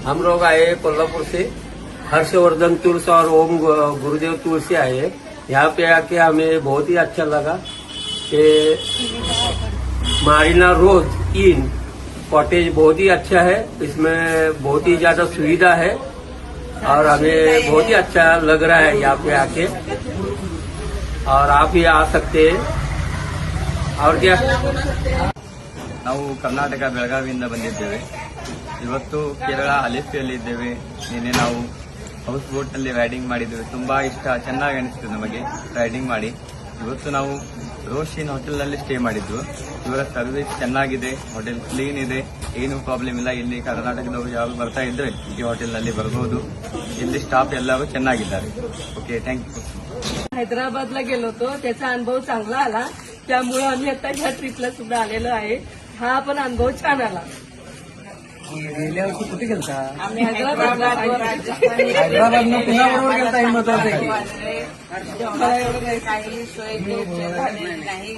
हम लोग आए कोल्हापुर से, हर्षवर्धन टूर्स और ओम गुरुदेव टूर्स से आए। यहाँ पे आके हमें बहुत ही अच्छा लगा कि मारीना रोड इन कॉटेज बहुत ही अच्छा है, इसमें बहुत ही ज्यादा सुविधा है और हमें बहुत ही अच्छा लग रहा है यहाँ पे आके। और आप भी आ सकते हैं। और क्या, ನಾವು ಕರ್ನಾಟಕ ಬೆಳಗಾವಿಯಿಂದ ಬಂದಿದ್ದೇವೆ। ಇವತ್ತು ಕೇರಳ ಅಲೆಪ್ಪಿಯಲ್ಲಿದ್ದೇವೆ। ನಿನ್ನೆ ನಾವು ಹೌಸ್ ಬೋಟ್ನಲ್ಲಿ ರೈಡಿಂಗ್ ಮಾಡಿದ್ದೇವೆ। ತುಂಬಾ ಚೆನ್ನಾಗಿ ಅನಿಸ್ತು ನಮಗೆ ರೈಡಿಂಗ್ ಮಾಡಿ। ಇವತ್ತು ನಾವು ರೋಶಿನ್ ಹೋಟೆಲ್ನಲ್ಲಿ ಸ್ಟೇ ಮಾಡಿದ್ವು। ಇವರ ಸರ್ವಿಸ್ ಚೆನ್ನಾಗಿದೆ, ಹೋಟೆಲ್ ಕ್ಲೀನ್ ಇದೆ, ಏನು ಪ್ರಾಬ್ಲಮ್ ಇಲ್ಲ। ಇಲ್ಲಿ ಕರ್ನಾಟಕದವರು ಯಾರು ಬರ್ತಾ ಇದ್ರೆ ಈ ಹೋಟೆಲ್ನಲ್ಲಿ ಬರಬಹುದು। ಇಲ್ಲಿ ಸ್ಟಾಫ್ ಎಲ್ಲರೂ ಚೆನ್ನಾಗಿದ್ದಾರೆ। Okay, thank you. हैदराबादला गेलो होतो, त्याचा अनुभव चांगला आला, त्यामुळे आम्ही आता ह्या ट्रिपला सुद्धा आलेलो आहे। हा पण अनुभव छान आला। गेल्या वर्षी कुठे गेलता? हैदराबादला हैदराबादनं पुण्याबरोबर गेलता हिंमतवाडी? काही सोय झालेली नाही.